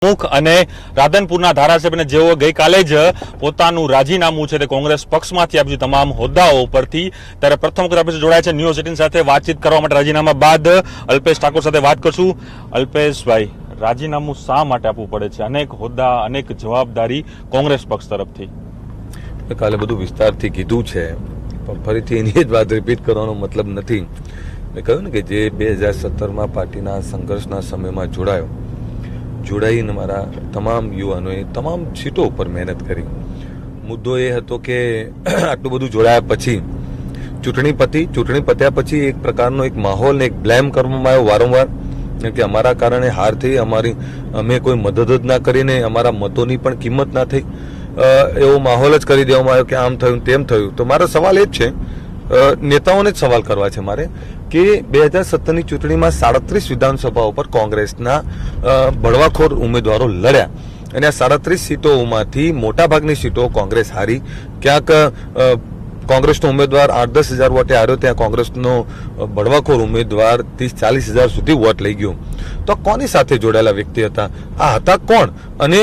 મુખ અને રાધનપુરના ધારાસભ્યને જેઓ ગઈકાલે જ પોતાનું રાજીનામું છે તે કોંગ્રેસ પક્ષમાંથી આપ્યું તમામ હોદ્દાઓ ઉપરથી, ત્યારે પ્રથમ વખત આપણે જોડાયા છે ન્યૂઝ 18 સાથે વાતચીત કરવા માટે રાજીનામા બાદ અલ્પેશ ઠાકોર સાથે વાત કરશું. અલ્પેશભાઈ, રાજીનામું શા માટે આપવું પડે છે? અનેક હોદ્દા, અનેક જવાબદારી કોંગ્રેસ પક્ષ તરફથી. કાલે બધું વિસ્તારથી કીધું છે, પણ ફરીથી એની જ વાત રિપીટ કરવાનો મતલબ નથી. મેં કહ્યું ને કે જે 2017માં પાર્ટીના સંઘર્ષના સમયમાં જોડાઈને મારા તમામ યુવાનોએ તમામ સીટો ઉપર મહેનત કરી. મુદ્દો એ હતો કે આટલું બધું જોડાયા પછી ચૂંટણી પત્યા પછી એક પ્રકારનો એક માહોલ ને એક બ્લેમ કરવામાં આવ્યો વારંવાર કે અમારા કારણે હાર થઈ, અમે કોઈ મદદ જ ના કરીને અમારા મતોની પણ કિંમત ના થઈ, એવો માહોલ જ કરી દેવામાં આવ્યો કે આમ થયું તેમ થયું. તો મારો સવાલ એ જ છે, નેતાઓને જ સવાલ કરવા છે મારે, કે 2017ની ચૂંટણીમાં 37 વિધાનસભાઓ પર કોંગ્રેસના બળવાખોર ઉમેદવારો લડ્યા અને આ 37 સીટોમાંથી મોટાભાગની સીટો કોંગ્રેસ હારી. ક્યાંક કોંગ્રેસનો ઉમેદવાર 8-10 હજાર વોટે હાર્યો, ત્યાં કોંગ્રેસનો બળવાખોર ઉમેદવાર 30-40 હજાર સુધી વોટ લઈ ગયો. તો કોની સાથે જોડાયેલા વ્યક્તિ હતા? આ હતા કોણ અને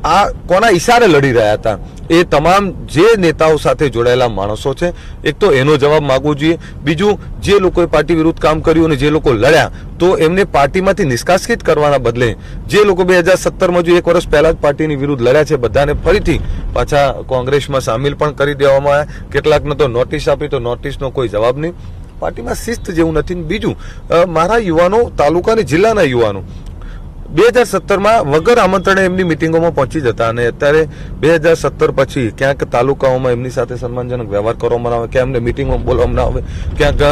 આ કોના ઈશારે લડી રહ્યા હતા? એ તમામ જે નેતાઓ સાથે જોડાયેલા માણસો છે, એક તો એનો જવાબ માંગવો જોઈએ. બીજું, જે લોકોએ પાર્ટી વિરુદ્ધ કામ કર્યું અને જે લોકો લડ્યા, તો એમને પાર્ટીમાંથી નિષ્કાસિત કરવાના બદલે જે લોકો 2017માં જો એક વર્ષ પહેલા જ પાર્ટીની વિરુદ્ધ લડ્યા છે, બધાને ફરીથી પાછા કોંગ્રેસમાં સામેલ પણ કરી દેવામાં આવ્યા. કેટલાકને તો નોટિસ આપી, તો નોટિસનો કોઈ જવાબ નહીં. પાર્ટીમાં શિસ્ત જેવું નથી. બીજું, મારા યુવાનો, તાલુકા અને જિલ્લાના યુવાનો 2017માં વગર આમંત્રણે એમની મિટિંગોમાં પહોંચી જતા અને અત્યારે 2017 પછી ક્યાંક તાલુકાઓમાં એમની સાથે સન્માનજનક વ્યવહાર કરવામાં આવે, ક્યાં એમને મિટિંગમાં બોલવામાં આવે, ક્યાંક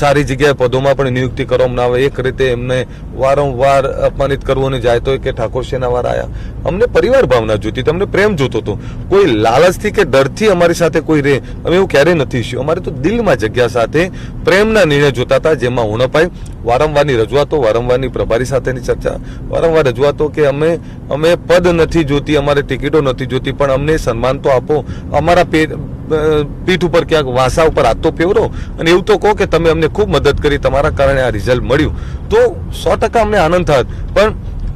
સારી જગ્યાએ પદોમાં પણ નિયુક્તિ કરવામાં આવે. એક રીતે એમને વારંવાર અપમાનિત કરવું અને જાય તો કે ઠાકોર સેના વાળા આવ્યા. અમને પરિવાર ભાવના જોતી, તમને પ્રેમ જોતો હતો. કોઈ લાલચથી કે ડરથી અમારી સાથે કોઈ રહે, અમે એવું ક્યારેય નથી ઈચ્છ્યું. અમારે તો દિલમાં જગ્યા સાથે પ્રેમના નિર્ણય જોતા હતા, જેમાં હું ન પાઈ. વારંવારની રજૂઆતો, વારંવારની પ્રભારી સાથેની ચર્ચા, વારંવાર રજૂઆતો કે અમે પદ નથી જોતી, અમારે ટિકિટો નથી જોતી, પણ અમને સન્માન તો આપો, અમારા પીઠ ઉપર ક્યાંક વાંસા ઉપર હાથ તો ફેરવો અને એવું તો કહો કે તમે અમને ખૂબ મદદ કરી, તમારા કારણે આ રિઝલ્ટ મળ્યું, તો 100% અમને આનંદ થાત. પણ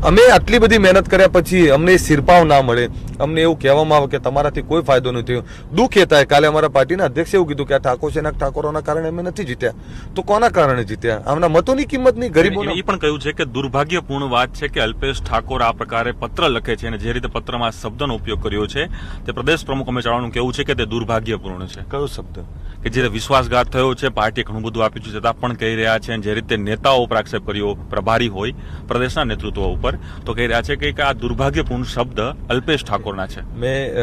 અમે આટલી બધી મહેનત કર્યા પછી અમને સિરપાવ ના મળે, અમને એવું કહેવામાં આવે કે તમારાથી કોઈ ફાયદો નથી થયો. દુઃખ એ થાય. કાલે અમારા પાર્ટીના અધ્યક્ષે એવું કીધું કે આ ઠાકોર સેના ઠાકોરોના કારણે અમે નથી જીત્યા. તો કોના કારણે જીત્યા? આમના મતોની કિંમત નહીં, ગરીબોની. એ પણ કહ્યું છે કે દુર્ભાગ્યપૂર્ણ વાત છે કે અલ્પેશ ઠાકોર આ પ્રકારે પત્ર લખે છે અને જે રીતે પત્રમાં શબ્દનો ઉપયોગ કર્યો છે, તે પ્રદેશ પ્રમુખ અમિત ચાવડાનું કહેવું છે કે તે દુર્ભાગ્યપૂર્ણ છે. કયો શબ્દ? કે જે વિશ્વાસઘાત થયો છે, પાર્ટીએ ઘણું બધું આપ્યું છે છતાં પણ કહી રહ્યા છે, જે રીતે નેતાઓ ઉપર આક્ષેપ કર્યો, પ્રભારી હોય પ્રદેશના નેતૃત્વ ઉપર, તો કહી રહ્યા છે કે આ દુર્ભાગ્યપૂર્ણ શબ્દ અલ્પેશ ઠાકોરના છે. મેં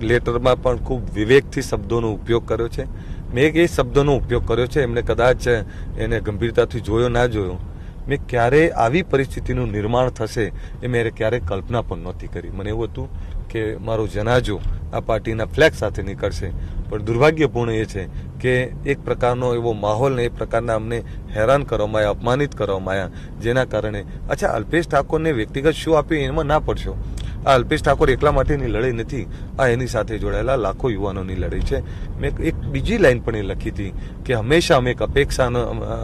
લેટરમાં પણ ખૂબ વિવેકથી શબ્દોનો ઉપયોગ કર્યો છે. મેં એ શબ્દોનો ઉપયોગ કર્યો છે, એમને કદાચ એને ગંભીરતાથી જોયો ના જોયો. મેં ક્યારે આવી પરિસ્થિતિનું નિર્માણ થશે એ મેં ક્યારેય કલ્પના પણ નહોતી કરી. મને એવું હતું કે મારો જનાજો આ પાર્ટીના ફ્લેગ સાથે નીકળશે, પણ દુર્ભાગ્યપૂર્ણ એ છે કે એક પ્રકારનો એવો માહોલ ને એ પ્રકારના અમને હેરાન કરવામાં આવ્યા, અપમાનિત કરવામાં આવ્યા, જેના કારણે અચ્છા અલ્પેશ ઠાકોરને વ્યક્તિગત શું આપ્યું એમાં ના પડશો. આ અલ્પેશ ઠાકોર એકલા માટેની લડાઈ નથી, આ એની સાથે જોડાયેલા લાખો યુવાનોની લડાઈ છે. મેં એક બીજી લાઈન પણ એ લખી હતી કે હંમેશા અમે એક અપેક્ષા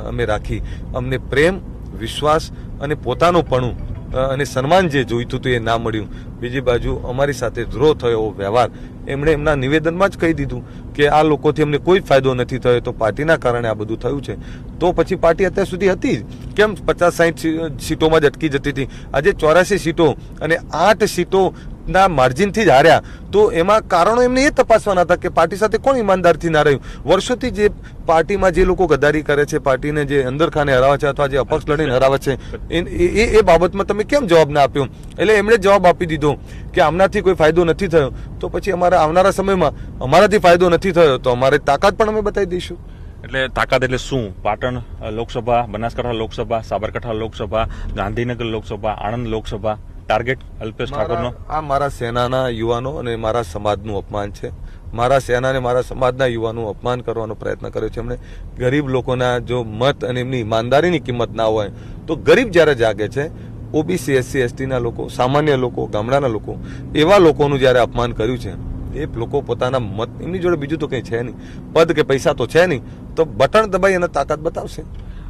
અમે રાખી, અમને પ્રેમ, વિશ્વાસ અને પોતાનુંપણું અને સન્માન જે જોઈતું હતું એ ના મળ્યું. બીજી બાજુ અમારી સાથે દ્રોહ થયો એવો વ્યવહાર એમણે એમના નિવેદનમાં જ કહી દીધું કે આ લોકોથી અમને કોઈ ફાયદો નથી થયો, તો પાર્ટીના કારણે આ બધું થયું છે. તો પછી પાર્ટી અત્યાર સુધી હતી જ કેમ? 50-60 સીટોમાં જ અટકી જતી હતી. આજે 84 સીટો અને 8 સીટોના માર્જિનથી જ હાર્યા, તો એમાં કારણો એમને એ તપાસવાના હતા કે પાર્ટી સાથે કોણ ઈમાનદારથી ના રહ્યું. વર્ષોથી જે પાર્ટીમાં જે લોકો ગદ્દારી કરે છે, પાર્ટીને જે અંદરખાને હરાવે છે અથવા જે અપક્ષ લડીને હરાવે છે, એ બાબતમાં તમે કેમ જવાબ ના આપ્યો? એટલે એમણે જવાબ આપી દીધો કે આમનાથી કોઈ ફાયદો નથી થયો, તો પછી અમારા આવનારા સમયમાં અમારાથી ફાયદો નથી થયો તો અમારી તાકાત પણ અમે બતાવી દઈશું. એટલે તાકાત એટલે શું? પાટણ લોકસભા, બનાસકાંઠા લોકસભા, સાબરકાંઠા લોકસભા, ગાંધીનગર લોકસભા, આણંદ લોકસભા, ટાર્ગેટ અલ્પેશ ઠાકોરનો? આ મારા સેનાના યુવાનો અને મારા સમાજનું અપમાન છે. મારા સેના અને મારા સમાજના યુવાનનું અપમાન કરવાનો પ્રયત્ન કર્યો છે એમણે. ગરીબ લોકોના જો મત અને એમની ઈમાનદારીની કિંમત ના હોય તો ગરીબ જ્યારે જાગે છે, ઓબીસી, એસસી, એસટીના લોકો, સામાન્ય લોકો, ગામડાના લોકો, એવા લોકોનું જ્યારે અપમાન કર્યું છે, એ લોકો પોતાના મત, એમની જોડે બીજું તો કંઈ છે નહીં, પદ કે પૈસા તો છે નહીં, તો બટન દબાઈ અને તાકાત બતાવશે.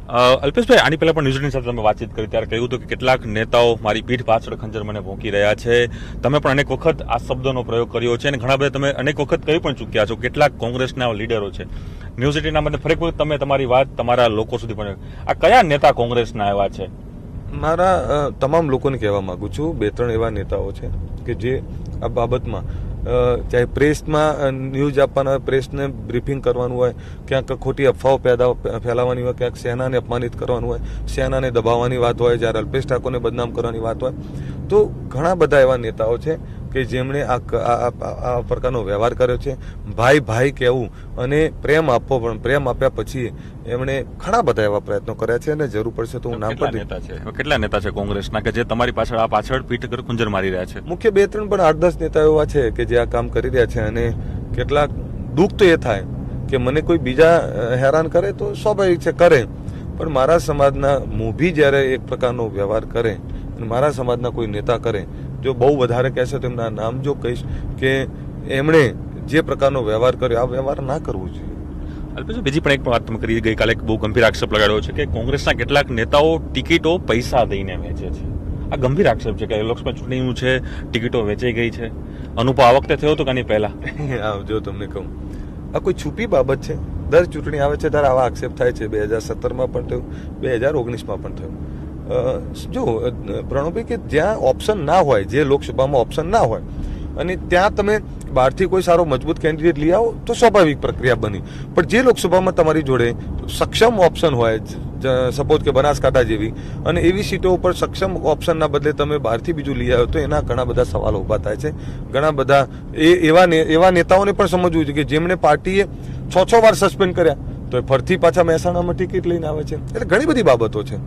અલ્પેશભાઈ, આની પહેલા પણ ન્યૂઝ સાથે તમે વાતચીત કરી ત્યારે કહ્યું હતું કે કેટલાક નેતાઓ મારી પીઠ પાછળ ખંજર મને ભોંકી રહ્યા છે. તમે પણ અનેક વખત આ શબ્દોનો પ્રયોગ કર્યો છે અને ઘણા બધા તમે અનેક વખત કહી પણ ચૂક્યા છો. કેટલાક કોંગ્રેસના લીડરો છે ન્યૂઝ એટીનના માટે ફરી વખત તમે તમારી વાત તમારા લોકો સુધી પણ આ કયા નેતા કોંગ્રેસના આવ્યા છે? મારા તમામ લોકોને કહેવા માંગુ છું, 2-3 એવા નેતાઓ છે કે જે આ બાબતમાં ચાહે પ્રેસમાં ન્યૂઝ આપવાના હોય, પ્રેસને બ્રીફિંગ કરવાનું હોય, ક્યાંક ખોટી અફવાઓ ફેલાવવાની હોય, ક્યાંક સેનાને અપમાનિત કરવાનું હોય, સેનાને દબાવવાની વાત હોય, જ્યારે અલ્પેશ ઠાકોરને બદનામ કરવાની વાત હોય, તો ઘણા બધા એવા નેતાઓ છે કે જેમણે આ પ્રકારનો વ્યવહાર કર્યો છે. ભાઈ ભાઈ કહેવું અને પ્રેમ આપવો, પણ પ્રેમ આપ્યા પછી એમણે ઘણા બધા એવા પ્રયત્નો કર્યા છે અને જરૂર પડશે તો હું નામ પર કેટલા નેતા છે કોંગ્રેસના કે જે તમારી પાછળ પીઠ કરી ખુંજર મારી રહ્યા છે? મુખ્ય 2-3 પણ 8-10 નેતાઓ એવા છે કે જે આ કામ કરી રહ્યા છે અને કેટલાક દુઃખ તો એ થાય કે મને કોઈ બીજા હેરાન કરે તો સ્વાભાવિક છે, કરે, પણ મારા સમાજના મોભી જ્યારે એક પ્રકારનો વ્યવહાર કરે અને મારા સમાજના કોઈ નેતા કરે, જો બહુ વધારે કહેશે તો એમના નામ જો કહીશ કે એમણે જે પ્રકારનો વ્યવહાર કર્યો, આ વ્યવહાર ના કરવો જોઈએ. અલ્પેશ, બીજી પણ એક વાત તમે કરી, ગઈકાલે એક બહુ ગંભીર આક્ષેપ લગાડ્યો છે કે કોંગ્રેસના કેટલાક નેતાઓ ટિકિટો પૈસા દઈને વેચે છે. આ ગંભીર આક્ષેપ છે કે લોકસભા ચૂંટણીનું છે, ટિકિટો વેચાઈ ગઈ છે. અનુભવ આ વખતે થયો હતો કે આની પહેલા? જો તમને કહું, આ કોઈ છુપી બાબત છે? દર ચૂંટણી આવે છે ત્યારે આવા આક્ષેપ થાય છે. 2017માં પણ થયું, 2019માં પણ થયું. જો પ્રણવભાઈ, કે જ્યાં ઓપ્શન ના હોય, જે લોકસભામાં ઓપ્શન ના હોય અને ત્યાં તમે બહારથી કોઈ સારો મજબૂત કેન્ડિડેટ લઈ આવો તો સ્વાભાવિક પ્રક્રિયા બની. પણ જે લોકસભામાં તમારી જોડે સક્ષમ ઓપ્શન હોય, સપોઝ કે બનાસકાંઠા જેવી, અને એવી સીટો ઉપર સક્ષમ ઓપ્શનના બદલે તમે બહારથી બીજું લઈ આવ્યો તો એના ઘણા બધા સવાલો ઊભા થાય છે. ઘણા બધા એવા નેતાઓને પણ સમજવું જોઈએ કે જેમણે પાર્ટીએ 6 વાર સસ્પેન્ડ કર્યા તો ફરથી પાછા મહેસાણામાં ટિકિટ લઈને આવે છે. એટલે ઘણી બધી બાબતો છે.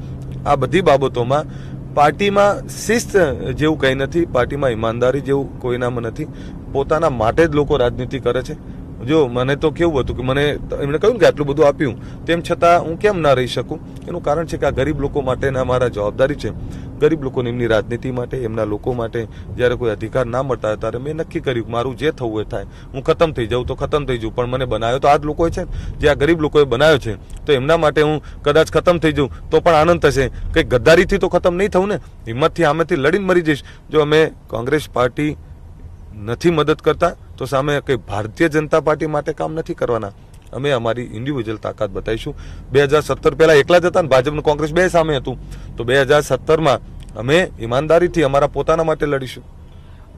આ બધી બાબતોમાં પાર્ટીમાં શિસ્ત જેવું કંઈ નથી, પાર્ટીમાં ઈમાનદારી જેવું કોઈનામાં નથી. પોતાના માટે જ લોકો રાજનીતિ કરે છે. જો મને તો કેવું હતું કે મને એમણે કહ્યું કે આટલું બધું આપ્યું, તેમ છતાં હું કેમ ના રહી શકું? એનું કારણ છે કે આ ગરીબ લોકો માટેના મારા જવાબદારી છે. ગરીબ લોકોને એમની રાજનીતિ માટે, એમના લોકો માટે જ્યારે કોઈ અધિકાર ના મળતા હોય ત્યારે મેં નક્કી કર્યું મારું જે થવું એ થાય, હું ખતમ થઈ જાઉં તો ખતમ થઈ જાઉં, પણ મને બનાવ્યો તો આ જ લોકોએ છે, જે આ ગરીબ લોકોએ બનાવ્યો છે, તો એમના માટે હું કદાચ ખતમ થઈ જાઉં તો પણ આનંદ થશે. કંઈક ગદ્દારીથી તો ખતમ નહીં થવું ને, હિંમતથી આમેથી લડીને મરી જઈશ. જો અમે કોંગ્રેસ પાર્ટી નથી મદદ કરતા તો સામે કંઈ ભારતીય જનતા પાર્ટી માટે કામ નથી કરવાના. અમે અમારી ઇન્ડિવિજ્યુઅલ તાકાત બતાવીશું. 2017 પહેલા એકલા જ હતા ને ભાજપ કોંગ્રેસ બે સામે હતું, તો 2017માં અમે ઈમાનદારીથી અમારા પોતાના માટે લડીશું.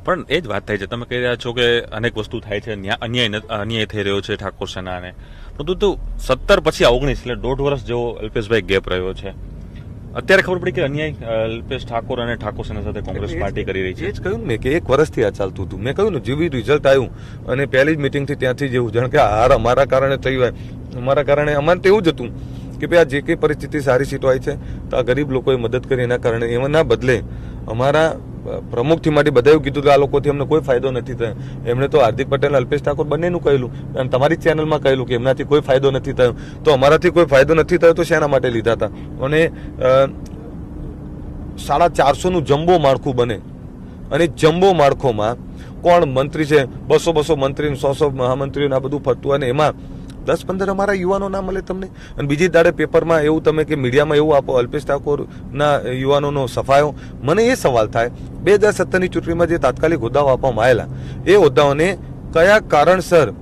પણ એ જ વાત થાય છે, તમે કહી રહ્યા છો કે અનેક વસ્તુ થાય છે, અન્યાય થઈ રહ્યો છે ઠાકોર સેનાને, પરંતુ 17 પછી આ 19 એટલે 1.5 વર્ષ જેવો અલ્પેશભાઈ ગેપ રહ્યો છે. અત્યારે ખબર પડી કે અન્યાય અલ્પેશ ઠાકોર અને ઠાકોર સેના સાથે કોંગ્રેસ પાર્ટી કરી રહી છે. એ જ કહ્યું મેં કે 1 વર્ષથી આ ચાલતું હતું. મેં કહ્યું ને, જેવી રિઝલ્ટ આવ્યું અને પહેલી જ મિટિંગથી ત્યાંથી જેવું જાણ કે હાર અમારા કારણે થઈ હોય, અમારા કારણે અમારે તો એવું જ હતું કે ભાઈ આ જે કંઈ પરિસ્થિતિ સારી સીટો આવી છે તો આ ગરીબ લોકોએ મદદ કરી, એના કારણે એના બદલે અમારા પ્રમુખથી માટે બધા એવું કીધું કે આ લોકોથી અમને કોઈ ફાયદો નથી થયો. એમણે તો હાર્દિક પટેલ અલ્પેશ ઠાકોર બંનેનું કહેલું અને તમારી ચેનલમાં કહેલું કે એમનાથી કોઈ ફાયદો નથી થયો. તો અમારાથી કોઈ ફાયદો નથી થયો તો શેના માટે લીધા હતા? અને 450નું જમ્બો માળખું બને અને જમ્બો માળખોમાં કોણ મંત્રી છે, 200 મંત્રી, 100 મહામંત્રીઓ આ બધું ફરતું, અને એમાં 10-15 અમારા યુવાનો ના મળે તમને. અને બીજી દાડે પેપરમાં એવું તમે કે મીડિયામાં એવું આપો અલ્પેશ ઠાકોરના યુવાનોનો સફાયો. મને એ સવાલ થાય, 2017ની ચૂંટણીમાં જે તાત્કાલિક હોદ્દાઓ આપવામાં આવેલા, એ હોદ્દાઓને કયા કારણસર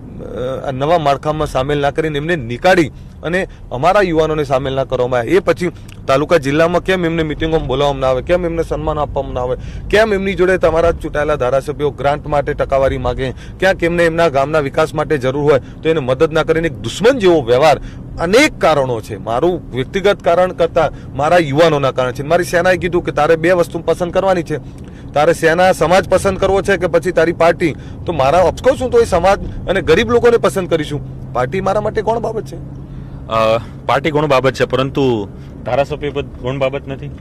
નવા માળખામાં સામેલ ના કરીને એમને નીકાળી અને અમારા યુવાનોને સામેલ ના કરવામાં આવે? એ પછી તાલુકા જિલ્લામાં કેમ એમને મિટિંગોમાં બોલાવવામાં ના આવે? કેમ એમને સન્માન આપવામાં ના આવે? કેમ એમની જોડે તમારા ચૂંટાયેલા ધારાસભ્યો ગ્રાન્ટ માટે ટકાવારી માગે? ક્યાંક એમને એમના ગામના વિકાસ માટે જરૂર હોય તો એને મદદ ના કરીને એક દુશ્મન જેવો વ્યવહાર. અનેક કારણો છે. મારું વ્યક્તિગત કારણ કરતા મારા યુવાનોના કારણ છે. મારી સેનાએ કીધું કે તારે 2 વસ્તુ પસંદ કરવાની છે, તારે સેના સમાજ પસંદ કરવો છે કે પછી તારી પાર્ટી? તો મારા ઓફકોર્સ હું તો એ સમાજ અને ગરીબ લોકોને પસંદ કરીશું. પાર્ટી મારા માટે કોણ બાબત છે? પાર્ટી કોણ બાબત છે, પરંતુ ધારાસભ્ય પદ કોણ બાબત નથી.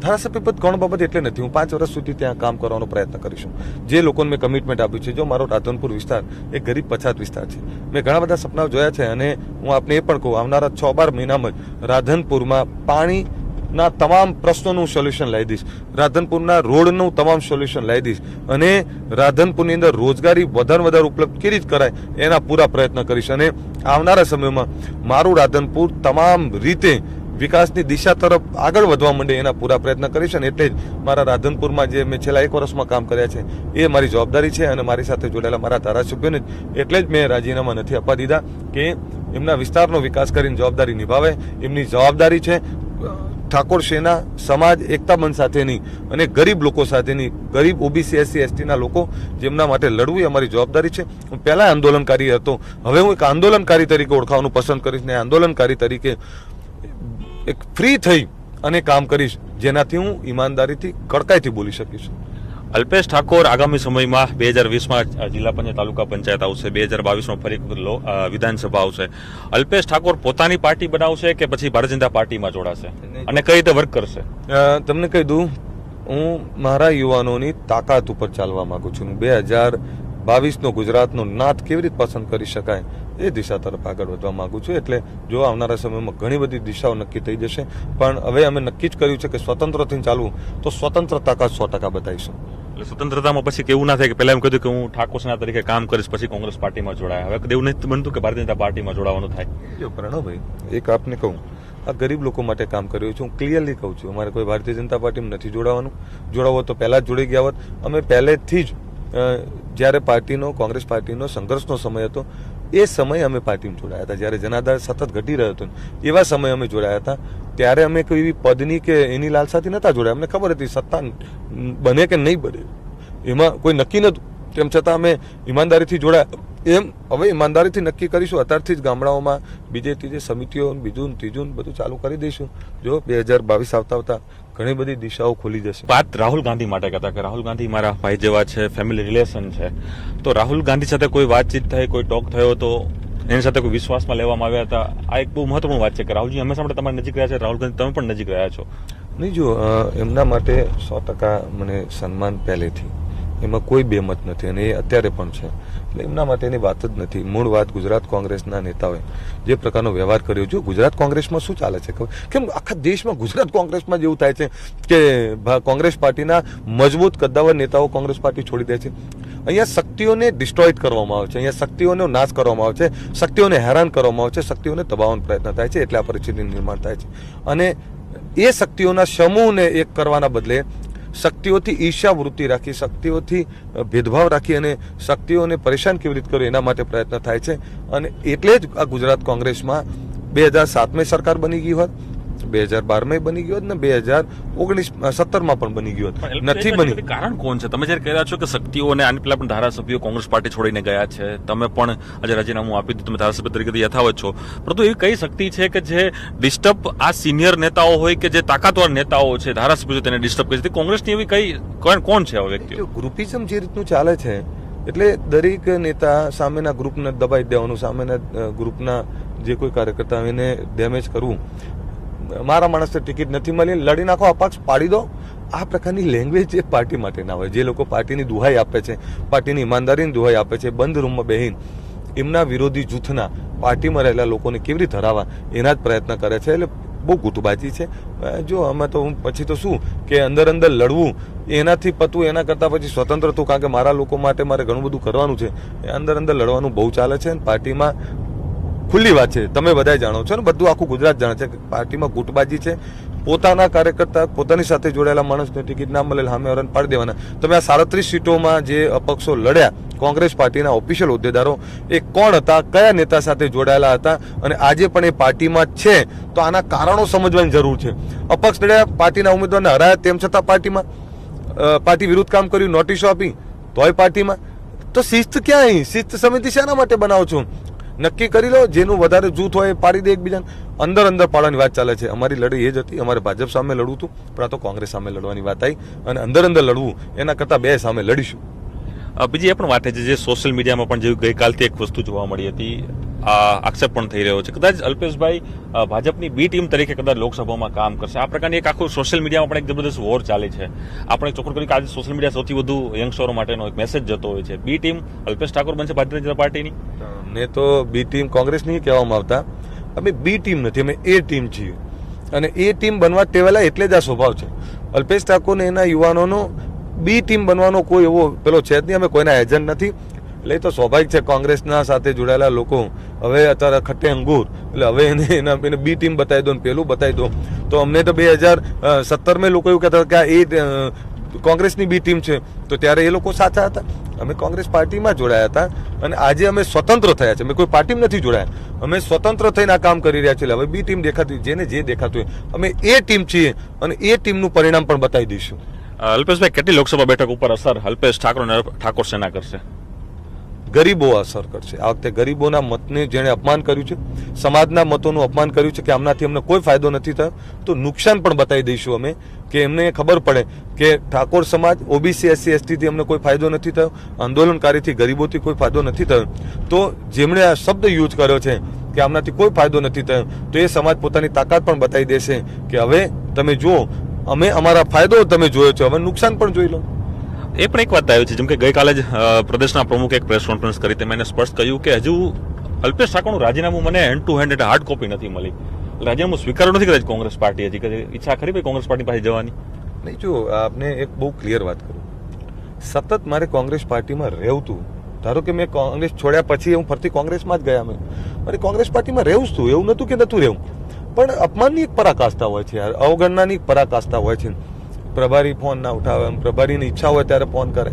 ધારાસભ્ય પદ કોણ બાબત એટલે નથી. હું 5 વર્ષ સુધી ત્યાં કામ કરવાનો પ્રયત્ન કરીશું. જે લોકોને મેં કમિટમેન્ટ આપ્યું છે, જો મારો રાધનપુર વિસ્તાર એક ગરીબ પછાત વિસ્તાર છે, મેં ઘણા બધા સપનાઓ જોયા છે અને હું આપને એ પણ કહું, આવનારા 6-12 મહિનામાં જ રાધનપુરમાં પાણીના તમામ પ્રશ્નોનું સોલ્યુશન લાવી દઈશ, રાધનપુરના રોડનું તમામ સોલ્યુશન લાવી દઈશ અને રાધનપુરની અંદર રોજગારી વધારે ઉપલબ્ધ કેવી રીતે કરાય એના પૂરા પ્રયત્ન કરીશ. અને આવનારા સમયમાં મારું રાધનપુર તમામ રીતે વિકાસની દિશા તરફ આગળ વધવા માંડે એના પૂરા પ્રયત્ન કરીશ. અને એટલે જ મારા રાધનપુરમાં જે મેં છેલ્લા 1 વર્ષમાં કામ કર્યા છે એ મારી જવાબદારી છે. અને મારી સાથે જોડાયેલા મારા ધારાસભ્યોને એટલે જ મેં રાજીનામા નથી આપવા દીધા કે એમના વિસ્તારનો વિકાસ કરીને જવાબદારી નિભાવે. એમની જવાબદારી છે ઠાકોર સેના સમાજ એકતા બંધ સાથેની અને ગરીબ લોકો સાથેની, ગરીબ ઓબીસી એસસી એસટીના લોકો જેમના માટે લડવું એ અમારી જવાબદારી છે. હું પહેલા આંદોલનકારી હતો, હવે હું એક આંદોલનકારી તરીકે ઓળખાવાનું પસંદ કરીશ ને આંદોલનકારી તરીકે એક ફ્રી થઈ અને કામ કરીશ, જેનાથી હું ઈમાનદારીથી કડકાઈથી બોલી શકીશ. અલ્પેશ ઠાકોર આગામી સમયમાં 2020માં જિલ્લા પંચાયત તાલુકા પંચાયત આવશે, 2022માં ફરી વિધાનસભા આવશે. અલ્પેશ ઠાકોર પોતાની પાર્ટી બનાવશે કે પછી ભારતીય જનતા પાર્ટીમાં જોડાશે અને કઈ રીતે વર્ક કરશે? તમને કહી દઉં, હું મારા યુવાનોની તાકાત ઉપર ચાલવા માંગુ છું. 2022નો ગુજરાતનો નાથ કેવી રીતે પસંદ કરી શકાય એ દિશા તરફ આગળ વધવા માંગુ છું. એટલે જો આવનારા સમયમાં ઘણી બધી દિશાઓ નક્કી થઈ જશે, પણ હવે અમે નક્કી જ કર્યું છે કે સ્વતંત્રથી ચાલવું તો સ્વતંત્ર તાકાત 100% બતાવીશું. એટલે સ્વતંત્રતામાં પછી કેવું ના થાય કે પહેલા એમ કીધું કે હું ઠાકોર સેના તરીકે કામ કરીશ પછી કોંગ્રેસ પાર્ટીમાં જોડાયા, હવે એવું નથી બનતું કે ભારતીય જનતા પાર્ટીમાં જોડાવાનું થાય? જો પ્રણવભાઈ, એક આપને કહું, આ ગરીબ લોકો માટે કામ કર્યું છે. હું ક્લિયરલી કહું છું, અમારે કોઈ ભારતીય જનતા પાર્ટીમાં નથી જોડાવાનું. જોડાવો તો પહેલા જ જોડી ગયા હોત. અમે પહેલેથી જ જ્યારે પાર્ટીનો, કોંગ્રેસ પાર્ટીનો સંઘર્ષનો સમય હતો એ સમયે અમે પાર્ટીમાં જોડાયા હતા. જ્યારે જનાધાર સતત ઘટી રહ્યો હતો એવા સમયે અમે જોડાયા હતા. ત્યારે અમે કોઈ એવી પદની કે એની લાલસાથી નતા જોડાયા. અમને ખબર હતી સત્તા બને કે નહીં બને એમાં કોઈ નક્કી નહોતું. તેમ છતાં અમે ઈમાનદારીથી જોડાયા. એમ હવે ઈમાનદારીથી નક્કી કરીશું. અત્યારથી જ ગામડાઓમાં બીજે ત્રીજે સમિતિઓ, બીજું ત્રીજું બધું ચાલુ કરી દઈશું. જો 2022 આવતા ઘણી બધી દિશાઓ ખુલી જશે. વાત રાહુલ ગાંધી માટે કહેતા કે રાહુલ ગાંધી મારા ભાઈ જેવા છે, ફેમિલી રિલેશન છે, તો રાહુલ ગાંધી સાથે કોઈ વાતચીત થઈ, કોઈ ટોક થયો તો એની સાથે કોઈ વિશ્વાસમાં લેવામાં આવ્યા હતા? આ એક બહુ મહત્વપૂર્ણ વાત છે કે રાહુલજી હંમેશા માટે તમારી નજીક રહ્યા છે, રાહુલ ગાંધી તમે પણ નજીક રહ્યા છો. નહીં, જો એમના માટે 100% મને સન્માન પહેલેથી, એમાં કોઈ બેમત નથી અને એ અત્યારે પણ છે. એટલે એમના માટેની વાત જ નથી. મૂળ વાત ગુજરાત કોંગ્રેસના નેતાઓએ જે પ્રકારનો વ્યવહાર કર્યો છે. ગુજરાત કોંગ્રેસમાં શું ચાલે છે કેમ આખા દેશમાં ગુજરાત કોંગ્રેસમાં જેવું થાય છે કે કોંગ્રેસ પાર્ટીના મજબૂત કદ્દાવર નેતાઓ કોંગ્રેસ પાર્ટી છોડી દે છે. અહીંયા શક્તિઓને ડિસ્ટ્રોય કરવામાં આવે છે, અહીંયા શક્તિઓનો નાશ કરવામાં આવે છે, શક્તિઓને હેરાન કરવામાં આવે છે, શક્તિઓને દબાવવાનો પ્રયત્ન થાય છે. એટલે આ પરિસ્થિતિનું નિર્માણ થાય છે. અને એ શક્તિઓના સમૂહને એક કરવાના બદલે શક્તિઓથી ઈર્ષ્યાવૃત્તિ રાખી, શક્તિઓથી ભેદભાવ રાખી અને શક્તિઓને પરેશાન કેવી રીતે કરવી એના માટે પ્રયત્ન થાય છે. અને એટલે જ આ ગુજરાત કોંગ્રેસમાં 2007માં સરકાર બની ગઈ હોત, 2012માં બની ગયો ને 2017માં પણ બની ગયો નથી બની. કારણ કોણ છે? તમે જયારે કહી રહ્યા છો કે શક્તિઓને આની પેલા પણ ધારાસભ્યો કોંગ્રેસ પાર્ટી છોડીને ગયા છે, તમે પણ આજે રાજીનામું આપી દીધું, તમે ધારાસભ્ય તરીકે યથાવત છો, પરંતુ એવી કઈ શક્તિ છે કે જે ડિસ્ટર્બ આ સિનિયર નેતાઓ હોય કે જે તાકાતવાર નેતાઓ છે, ધારાસભ્યો તેને ડિસ્ટર્બ કરે છે? કોંગ્રેસની એવી કઈ કોણ છે આ વ્યક્તિઓ? ગ્રુપિઝમ જે રીતનું ચાલે છે એટલે દરેક નેતા સામેના ગ્રુપને દબાઈ દેવાનું, સામેના ગ્રુપના જે કોઈ કાર્યકર્તા એને ડેમેજ કરવું. મારા માણસને ટિકિટ નથી મળી, લડી નાખો, અપક્ષ પાડી દો. આ પ્રકારની લેંગ્વેજ એ પાર્ટી માટે ના હોય. જે લોકો પાર્ટીની દુહાઈ આપે છે, પાર્ટીની ઈમાનદારીની દુહાઈ આપે છે, બંધ રૂમમાં બેહીને એમના વિરોધી જૂથના પાર્ટીમાં રહેલા લોકોને કેવી રીતે હરાવવા એના જ પ્રયત્ન કરે છે. એટલે બહુ ગુટબાજી છે. જો અમે તો પછી તો શું કે અંદર લડવું એનાથી પતવું, એના કરતાં પછી સ્વતંત્ર હતું, કારણ કે મારા લોકો માટે મારે ઘણું બધું કરવાનું છે. અંદર લડવાનું બહુ ચાલે છે. પાર્ટીમાં ખુલ્લી વાત છે, તમે બધા જાણો છો ને, બધું આખું ગુજરાત જાણે છે કે પાર્ટીમાં ગુટબાજી છે. પોતાના કાર્યકર્તા, પોતાની સાથે જોડાયેલા માણસને ટિકિટ ના મળે સામે હરણ પાડી દેવાના. તમે આ 37 સીટોમાં જે અપક્ષો લડ્યા, કોંગ્રેસ પાર્ટીના ઓફિશિયલ હોદ્દેદારો એ કોણ હતા, કયા નેતા સાથે જોડાયેલા હતા અને આજે પણ એ પાર્ટીમાં છે, તો આના કારણો સમજવાની જરૂર છે. અપક્ષ લડ્યા, પાર્ટીના ઉમેદવારને હરાયા, તેમ છતાં પાર્ટીમાં પાર્ટી વિરુદ્ધ કામ કર્યું, નોટિસો આપી, તોય પાર્ટીમાં. તો શિસ્ત ક્યાં? શિસ્ત સમિતિ શાના માટે બનાવો છો? નક્કી કરી લો, જેનું વધારે જૂથ હોય એ પાડી દે એકબીજાને. અંદર પાડવાની વાત ચાલે છે. અમારી લડાઈ એ જ હતી, અમારે ભાજપ સામે લડવું હતું, પણ આ તો કોંગ્રેસ સામે લડવાની વાત આવી અને અંદર લડવું એના કરતાં બે સામે લડીશું. બીજી એ પણ વાત છે જે સોશિયલ મીડિયામાં પણ જેવી ગઈકાલથી એક વસ્તુ જોવા મળી હતી, આક્ષેપ પણ થઈ રહ્યો છે, કદાચ અલ્પેશભાઈ ભાજપની બી ટીમ તરીકે કદાચ લોકસભામાં કામ કરશે. આ પ્રકારની એક આખું સોશિયલ મીડિયામાં પણ એક જબરદસ્ત વોર ચાલે છે. આપણે ચોખ્ખું કર્યું કે આજે સોશિયલ મીડિયા સૌથી વધુ યંગસ્ટરો માટેનો એક મેસેજ જતો હોય છે. બી ટીમ અલ્પેશ ઠાકોર બનશે ભારતીય જનતા પાર્ટીની? ને તો બી ટીમ કોંગ્રેસની કહેવામાં આવતા, અમે બી ટીમ નથી, અમે એ ટીમ છીએ અને એ ટીમ બનવા ટેવાયેલા એટલે જ આ સ્વભાવ છે. અલ્પેશ ઠાકોર એના યુવાનોનો બી ટીમ બનવાનો કોઈ એવો પેલો છે જ નહીં. અમે કોઈના એજન્ટ નથી. એટલે તો સ્વાભાવિક છે કોંગ્રેસના સાથે જોડાયેલા લોકો હવે અત્યારે ખટ્ટે અંગૂર, એટલે હવે એને બી ટીમ બતાવી દો ને પેલું બતાવી દો. તો અમને તો 2017 લોકો એવું કહેતા કે એ કોંગ્રેસની બી ટીમ છે, તો ત્યારે એ લોકો સાચા હતા. અમે કોંગ્રેસ પાર્ટીમાં જોડાયા હતા અને આજે અમે સ્વતંત્ર થયા છે. અમે કોઈ પાર્ટીમાં નથી જોડાયા, અમે સ્વતંત્ર થઈને આ કામ કરી રહ્યા છીએ. હવે બી ટીમ દેખાતી, જેને જે દેખાતું હોય, અમે એ ટીમ છીએ અને એ ટીમનું પરિણામ પણ બતાવી દઈશું. અલ્પેશભાઈ, કેટલી લોકસભા બેઠક ઉપર અસર અલ્પેશ ઠાકોર સેના કરશે? ગરીબો અસર કરશે. આ વખતે ગરીબોના મતને જેણે અપમાન કર્યું છે, સમાજના મતોનું અપમાન કર્યું છે કે આમનાથી અમને કોઈ ફાયદો નથી થયો, તો નુકસાન પણ બતાવી દઈશું અમે, કે એમને ખબર પડે કે ઠાકોર સમાજ, ઓબીસી, SC ST થી અમને કોઈ ફાયદો નથી થયો, આંદોલનકારીથી ગરીબોથી કોઈ ફાયદો નથી થયો. તો જેમણે આ શબ્દ યુઝ કર્યો છે કે આમનાથી કોઈ ફાયદો નથી થયો, તો એ સમાજ પોતાની તાકાત પણ બતાવી દેશે કે હવે તમે જુઓ, અમે અમારા ફાયદો તમે જોયો છે, હવે નુકસાન પણ જોઈ લો. એ પણ એક વાત આવી છે, જેમ કે ગઈકાલે જ પ્રદેશના પ્રમુખે એક પ્રેસ કોન્ફરન્સ કરી, તેમાં એને સ્પષ્ટ કહ્યું કે હજુ અલ્પેશ ઠાકોરનું રાજીનામું મને હેન્ડ ટુ હેન્ડ એટલે હાર્ડ કોપી નથી મળી. રાજીનામું સ્વીકાર્યું નથી કદાચ કોંગ્રેસ પાર્ટી હજી, કે ઈચ્છા ખરી ભાઈ કોંગ્રેસ પાર્ટી પાસે જવાની? નહીં, જો આપને એક બહુ ક્લિયર વાત કરું, સતત મારે કોંગ્રેસ પાર્ટીમાં રહેવું. ધારો કે મેં કોંગ્રેસ છોડ્યા પછી હું ફરતી કોંગ્રેસમાં જ ગયા, મારે કોંગ્રેસ પાર્ટીમાં રહેવું જ હતું. એવું નહોતું કે નહોતું રહેવું, પણ અપમાનની એક પરાકાષ્ઠા હોય છે યાર, અવગણનાની પ્રભારી હોય છે. પ્રભારી ફોન ના ઉઠાવે, પ્રભારીની ઈચ્છા હોય ત્યારે ફોન કરે,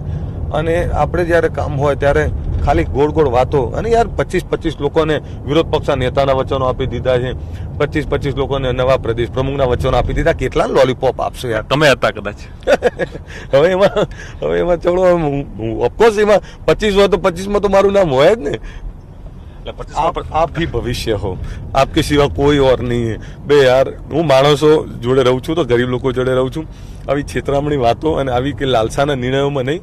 અને આપણે જ્યારે કામ હોય ત્યારે ખાલી ગોળ ગોળ વાતો. અને યાર 25 લોકોને વિરોધ પક્ષના નેતાના વચનો આપી દીધા છે, 25 લોકોને નવા પ્રદેશ પ્રમુખના વચનો આપી દીધા. કેટલા લોલીપોપ આપશો યાર? તમે હતા કદાચ. હવે એમાં ચલો, ઓફકોર્સ એમાં 25 હોય તો 25માં તો મારું નામ હોય જ ને. आप ही भविष्य हो, आपके सिवा कोई और नहीं है. બે યાર, હું માણસો જોડે રહું છું તો ગરીબ લોકો જોડે રહું છું. આવી છેતરામણી વાતો અને આવી કે લાલસાના નિર્ણયોમાં નહીં.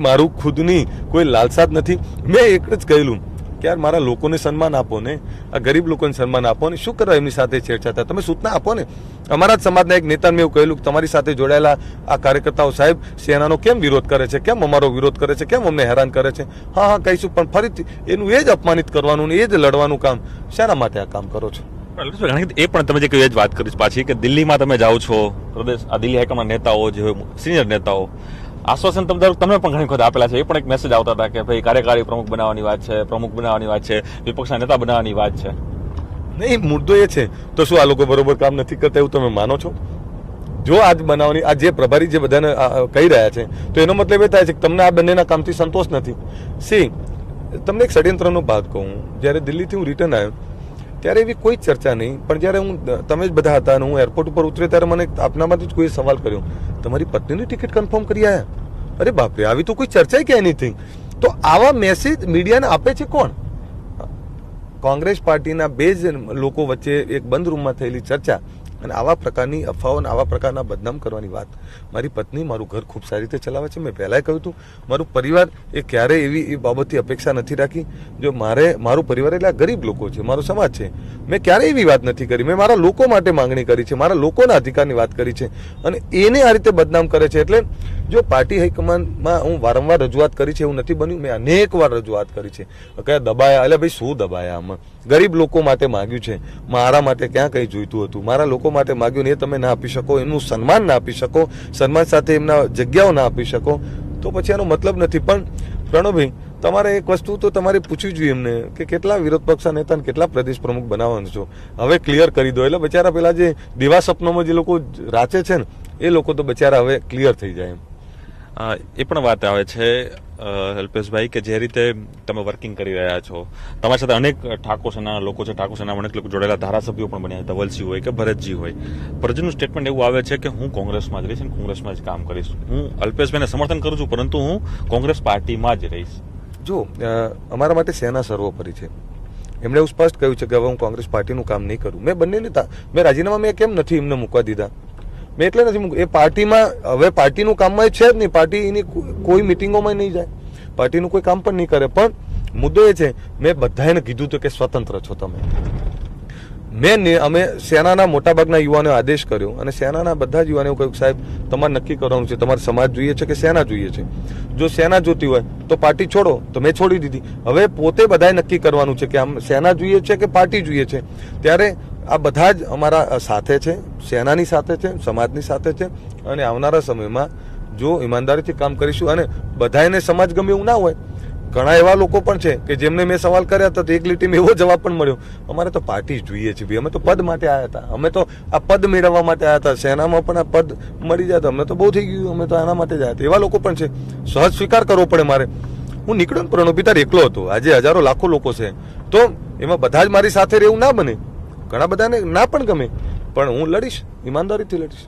મારું ખુદની કોઈ લાલસા જ નથી. મેં એક જ કહેલું કે યાર મારા લોકોને સન્માન આપો ને, આ ગરીબ લોકોને સન્માન આપો ને. શું કરવા એમની સાથે છેડછાડ થાય? તમે સૂચના આપો ને. અમારા જ સમાજના એક નેતાને મેં એવું કહેલું કે તમારી સાથે જોડાયેલા આ કાર્યકર્તાઓ સાહેબ સેનાનો કેમ વિરોધ કરે છે, કેમ અમારો વિરોધ કરે છે, કેમ અમને હેરાન કરે છે? હા કહીશું, પણ ફરીથી એનું એ જ અપમાનિત કરવાનું ને એ જ લડવાનું કામ. શેના માટે આ કામ કરો છો? એ પણ તમે જે કહ્યું એ જ વાત કરીશ પાછી, કે દિલ્હીમાં તમે જાઓ છો, પ્રદેશ આ દિલ્હી હાઈકમાન્ડ નેતાઓ જે સિનિયર નેતાઓ આશ્વાસન તમે પણ ઘણી વખત આપેલા છે. એ પણ એક મેસેજ આવતા હતા કે ભાઈ કાર્યકારી પ્રમુખ બનાવવાની વાત છે, પ્રમુખ બનાવવાની વાત છે, વિપક્ષના નેતા બનાવવાની વાત છે. નહીં, મુદ્દો એ છે તો શું આ લોકો બરોબર કામ નથી કરતા એવું તમે માનો છો? જો આજ બનાવવાની, આ જે પ્રભારી જે બધાને કહી રહ્યા છે, તો એનો મતલબ એ થાય છે કે તમને આ બંનેના કામથી સંતોષ નથી. તમને એક ષડયંત્રનો ભાગ કહું. જ્યારે દિલ્હીથી હું રિટર્ન આવ્યો ત્યારે એવી કોઈ ચર્ચા નહીં, પણ જ્યારે તમે જ બધા હતા અને હું એરપોર્ટ ઉપર ઉતર્યો ત્યારે મને આપનામાંથી જ કોઈ સવાલ કર્યો, તમારી પત્નીની ટિકિટ કન્ફર્મ કરી આવ્યા? અરે બાપરે, આવી તો કોઈ ચર્ચા કે એનીથિંગ. તો આવા મેસેજ મીડિયાને આપે છે કોણ? કોંગ્રેસ પાર્ટીના બે જ લોકો વચ્ચે એક બંધ રૂમમાં થયેલી ચર્ચા અને આવા પ્રકારની અફવાઓ અને આવા પ્રકારના બદનામ કરવાની વાત. મારી પત્ની મારું ઘર ખૂબ સારી રીતે ચલાવે છે. મેં પહેલાં કહ્યું હતું, મારું પરિવાર એ ક્યારેય એવી એ બાબતથી અપેક્ષા નથી રાખી. જો મારું પરિવાર એટલે આ ગરીબ લોકો છે, મારો સમાજ છે. મેં ક્યારેય એવી વાત નથી કરી. મેં મારા લોકો માટે માંગણી કરી છે, મારા લોકોના અધિકારની વાત કરી છે, અને એને આ રીતે બદનામ કરે છે. એટલે જો પાર્ટી હાઈકમાન્ડમાં હું વારંવાર રજૂઆત કરી છે, એવું નથી બન્યું. મેં અનેક વાર રજૂઆત કરી છે. કયા દબાયા? એટલે ભાઈ શું દબાયા? આમાં ગરીબ લોકો માટે માગ્યું છે, મારા માટે ક્યાં કંઈ જોઈતું હતું? મારા લોકો માટે માગ્યું ને એ તમે ના આપી શકો, એનું સન્માન ના આપી શકો, સન્માન સાથે એમના જગ્યાઓ ના આપી શકો, તો પછી આનો મતલબ નથી. પણ પ્રણવભાઈ, તમારે એક વસ્તુ તો તમારે પૂછવી જોઈએ એમને કે કેટલા વિરોધ પક્ષના નેતાને કેટલા પ્રદેશ પ્રમુખ બનાવવાનું છો? હવે ક્લિયર કરી દો. એટલે બચારા પેલા જે દિવા સપનોમાં જે લોકો રાચે છે ને, એ લોકો તો બચારા હવે ક્લિયર થઈ જાય એમ. એ પણ વાત આવે છે અલ્પેશભાઈ કે જે રીતે તમે વર્કિંગ કરી રહ્યા છો, તમારી સાથે અનેક ઠાકોર સેનાના લોકો છે, ઠાકોર સેનામાં અનેક લોકો જોડાયેલા ધારાસભ્યો પણ બન્યા, ધવલસિંહ હોય કે ભરતજી હોય. ભરતજીનું સ્ટેટમેન્ટ એવું આવે છે કે હું કોંગ્રેસમાં જ રહીશ અને કોંગ્રેસમાં જ કામ કરીશ. હું અલ્પેશભાઈને સમર્થન કરું છું, પરંતુ હું કોંગ્રેસ પાર્ટીમાં જ રહીશ. જો અમારા માટે સેના સર્વોપરી છે. એમણે એવું સ્પષ્ટ કહ્યું છે કે હવે હું કોંગ્રેસ પાર્ટીનું કામ નહીં કરું. મેં બંનેની મેં રાજીનામા મેં કેમ નથી એમને મૂકવા દીધા? મેં એટલે નથી એ પાર્ટીમાં, હવે પાર્ટીનું કામમાં છે જ નહીં. પાર્ટી એની કોઈ મિટિંગોમાં નહીં જાય, પાર્ટીનું કોઈ કામ પણ નહીં કરે. પણ મુદ્દો એ છે, મેં બધાને કીધું હતું કે સ્વતંત્ર છો તમે. અમે સેનાના મોટાભાગના યુવાનોએ આદેશ કર્યો અને સેનાના બધા જ યુવાનોએ કહ્યું સાહેબ તમારે નક્કી કરવાનું છે, તમારે સમાજ જોઈએ છે કે સેના જોઈએ છે. જો સેના જોતી હોય તો પાર્ટી છોડો, તો મેં છોડી દીધી. હવે પોતે બધાએ નક્કી કરવાનું છે કે આમ સેના જોઈએ છે કે પાર્ટી જોઈએ છે. ત્યારે આ બધા જ અમારા સાથે છે, સેનાની સાથે છે, સમાજની સાથે છે, અને આવનારા સમયમાં જો ઈમાનદારીથી કામ કરીશું અને બધાને સમાજ ગમે એવું ના હોય ઘણા એવા લોકો પણ છે કે જેમને મેં સવાલ કર્યા હતા તો એક લીટીમાં એવો જવાબ પણ મળ્યો, અમારે તો પાર્ટી જ જોઈએ છે ભાઈ, અમે તો પદ માટે આવ્યા હતા, અમે તો આ પદ મેળવવા માટે આવ્યા હતા, સેનામાં પણ આ પદ મળી જાય તો અમને તો બહુ થઈ ગયું, અમે તો આના માટે જ આવ્યા હતા. એવા લોકો પણ છે. સહજ સ્વીકાર કરવો પડે મારે. હું નીકળ્યો ને પ્રણવ પિતાર એકલો હતો, આજે હજારો લાખો લોકો છે, તો એમાં બધા જ મારી સાથે રહેવું ના બને, ઘણા બધાને ના પણ ગમે, પણ હું લડીશ, ઈમાનદારીથી લડીશ.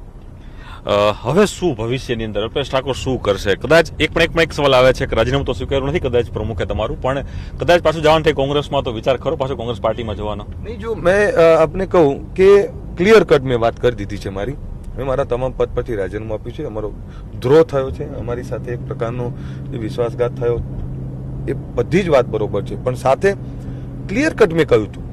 હવે શું ભવિષ્યની અંદર અલ્પેશ ઠાકોર શું કરશે? કદાચ એક સવાલ આવે છે કે રાજીનામું તો સ્વીકાર્યું નથી કદાચ પ્રમુખે તમારું, પણ કદાચ પાછું જવાનું થાય કોંગ્રેસમાં, તો વિચાર ખરો પાછો કોંગ્રેસ પાર્ટીમાં જવાનો? નહીં, જો મેં આપને કહું કે ક્લિયર કટ મેં વાત કરી દીધી છે મારી. મેં મારા તમામ પદ પરથી રાજીનામું આપ્યું છે. અમારો ધ્રોહ થયો છે, અમારી સાથે એક પ્રકારનો જે વિશ્વાસઘાત થયો, એ બધી જ વાત બરોબર છે, પણ સાથે ક્લિયર કટ મેં કહ્યું હતું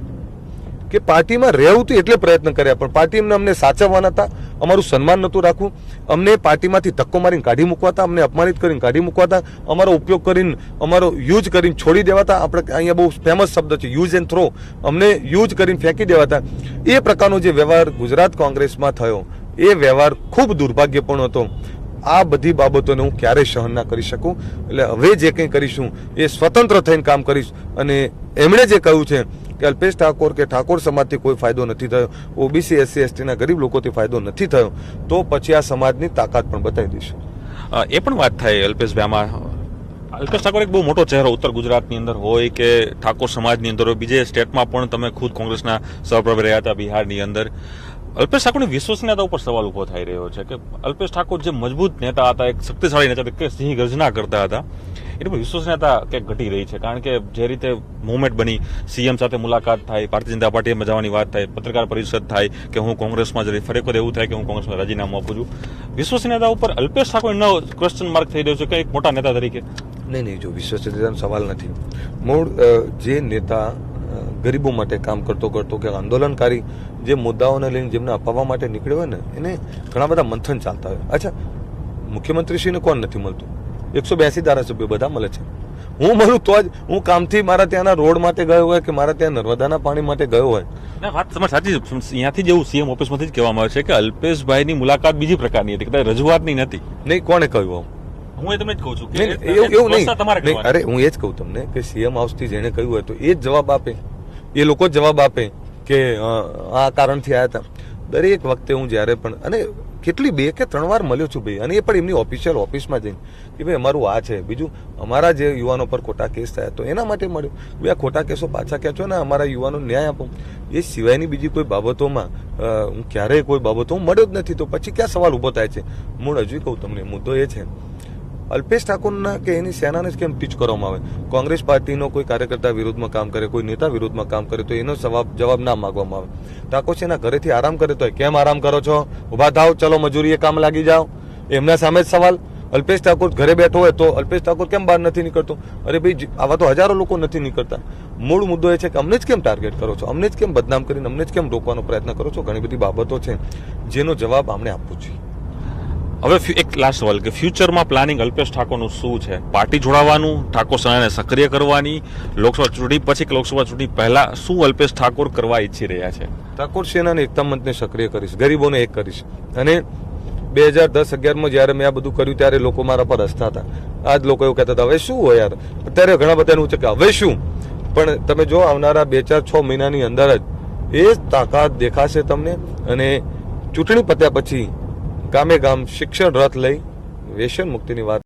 કે પાર્ટીમાં રહેવું હતું એટલે પ્રયત્ન કર્યા, પણ પાર્ટીને અમને સાચવવાના હતા, અમારું સન્માન નહોતું રાખવું, અમને પાર્ટીમાંથી ધક્કો મારીને કાઢી મૂકવાતા, અમને અપમાનિત કરીને કાઢી મૂકવાતા, અમારો ઉપયોગ કરીને, અમારો યુઝ કરીને છોડી દેવાતા. આપણે અહીંયા બહુ ફેમસ શબ્દ છે યુઝ એન્ડ થ્રો, અમને યુઝ કરીને ફેંકી દેવાતા. એ પ્રકારનો જે વ્યવહાર ગુજરાત કોંગ્રેસમાં થયો, એ વ્યવહાર ખૂબ દુર્ભાગ્યપૂર્ણ હતો. આ બધી બાબતોને હું ક્યારેય સહન ના કરી શકું. એટલે હવે જે કંઈ કરીશું એ સ્વતંત્ર થઈને કામ કરીશ. અને એમણે જે કહ્યું છે કે અલ્પેશ ઠાકોર કે ઠાકોર સમાજથી કોઈ ફાયદો નથી થયો, ઓબીસી એસસી એસટીના ગરીબ લોકોથી ફાયદો નથી થયો, તો પછી આ સમાજની તાકાત પણ બતાવી દઈશું. એ પણ વાત થાય અલ્પેશભાઈ, આમાં અલ્પેશ ઠાકોર એક બહુ મોટો ચહેરો ઉત્તર ગુજરાતની અંદર હોય કે ઠાકોર સમાજની અંદર હોય, બીજે સ્ટેટમાં પણ તમે ખુદ કોંગ્રેસના સહપ્રભારી રહ્યા હતા બિહારની અંદર. અલ્પેશ ઠાકોરની વિશ્વસનીયતા ઉપર સવાલ ઉભો થઈ રહ્યો છે કે અલ્પેશ ઠાકોર જે મજબૂત નેતા હતા, એક શક્તિશાળી નેતા કે સિંહ ગર્જના કરતા હતા, એની પર વિશ્વસનીયતા ક્યાંક ઘટી રહી છે. કારણ કે જે રીતે મુવમેન્ટ બની, સીએમ સાથે મુલાકાત થાય, ભારતીય જનતા પાર્ટીમાં જવાની વાત થાય, પત્રકાર પરિષદ થાય કે હું કોંગ્રેસમાં જઈ, ફરી વખત એવું થાય કે હું કોંગ્રેસમાં રાજીનામું આપું છું, વિશ્વસનીયતા ઉપર અલ્પેશ ઠાકોર ન ક્વેશ્ચન માર્ક થઈ રહ્યો છે કે એક મોટા નેતા તરીકે? નહીં, જો વિશ્વસનીયતાનો સવાલ નથી. મૂળ જે નેતા ગરીબો માટે કામ કરતો કે આંદોલનકારી જે મુદ્દાઓને લઈને જેમને અપાવવા માટે નીકળ્યો હોય ને, એને ઘણા બધા મંથન ચાલતા હોય. અચ્છા, મુખ્યમંત્રીશ્રીને કોણ નથી મળતું? 182 ધારાસભ્યો બધા મળે છે. હું મળું તો જ હું કામથી મારા ત્યાંના રોડ માટે ગયો હોય કે મારા ત્યાં નર્મદાના પાણી માટે ગયો હોય. વાત તમારી સાચી છે. અહીંયાથી જ એવું સીએમ ઓફિસમાંથી જ કહેવામાં આવે છે કે અલ્પેશભાઈની મુલાકાત બીજી પ્રકારની હતી, કદાચ રજૂઆતની નથી. નહીં, કોણે કહ્યું? હું એ તમને જ કહું છું કે એવું નહીં. અરે હું એ જ કહું તમને કે સીએમ હાઉસથી જેને કહ્યું હોય તો એ જ જવાબ આપે, એ લોકો જ જવાબ આપે કે આ કારણથી આવ્યા હતા. દરેક વખતે હું જ્યારે પણ, અને કેટલી 2 કે 3 વાર મળ્યો છું ભાઈ, અને એ પણ એમની ઓફિશિયલ ઓફિસમાં જઈને કે ભાઈ અમારું આ છે, બીજું અમારા જે યુવાનો પર ખોટા કેસ થયા તો એના માટે મળ્યો, ભાઈ આ ખોટા કેસો પાછા ખેંચો ને અમારા યુવાનો ન્યાય આપો. એ સિવાયની બીજી કોઈ બાબતોમાં હું ક્યારેય કોઈ બાબતો હું મળ્યો જ નથી, તો પછી ક્યાં સવાલ ઊભો થાય છે? મૂળ હજુ કહું તમને, મુદ્દો એ છે અલ્પેશ ઠાકોરના કે એની સેનાને જ કેમ ટીચ કરવામાં આવે? કોંગ્રેસ પાર્ટીનો કોઈ કાર્યકર્તા વિરુદ્ધમાં કામ કરે, કોઈ નેતા વિરુદ્ધમાં કામ કરે તો એનો જવાબ ના માંગવામાં આવે. ઠાકોર છે એના ઘરેથી આરામ કરે તો કેમ આરામ કરો છો? ઉભા થાવ, ચલો મજૂરીએ કામ લાગી જાઓ. એમના સામે જ સવાલ. અલ્પેશ ઠાકોર ઘરે બેઠો હોય તો અલ્પેશ ઠાકોર કેમ બહાર નથી નીકળતો? અરે ભાઈ, આવા તો હજારો લોકો નથી નીકળતા. મૂળ મુદ્દો એ છે કે અમને જ કેમ ટાર્ગેટ કરો છો, અમને જ કેમ બદનામ કરીને અમને જ કેમ રોકવાનો પ્રયત્ન કરો છો? ઘણી બધી બાબતો છે જેનો જવાબ અમને આપવું જોઈએ. હવે એક લાસ્ટ સવાલ કે ફ્યુચરમાં પ્લાનિંગ અલ્પેશ ઠાકોરનું શું છે? પાર્ટી જોડાવાનું, ઠાકોર સેનાને સક્રિય કરવાની, લોકસભા ચૂંટણી પછી કે લોકસભા ચૂંટણી પહેલા શું અલ્પેશ ઠાકોર કરવા ઈચ્છી રહ્યા છે? ઠાકોર સેનાને એકતા મંચને સક્રિય કરીશ, ગરીબોને એક કરીશ. અને 2010-11માં જ્યારે મેં આ બધું કર્યું ત્યારે લોકો મારા પર હસતા હતા. આજ લોકો એવું કહેતા હતા હવે શું હોય યાર. અત્યારે ઘણા બધા એવું છે કે હવે શું, પણ તમે જો આવનારા 2-4-6 મહિનાની અંદર જ એ તાકાત દેખાશે તમને. અને ચૂંટણી પત્યા પછી ગામે ગામ શિક્ષણ રથ લઈ વ્યસન મુક્તિની વાત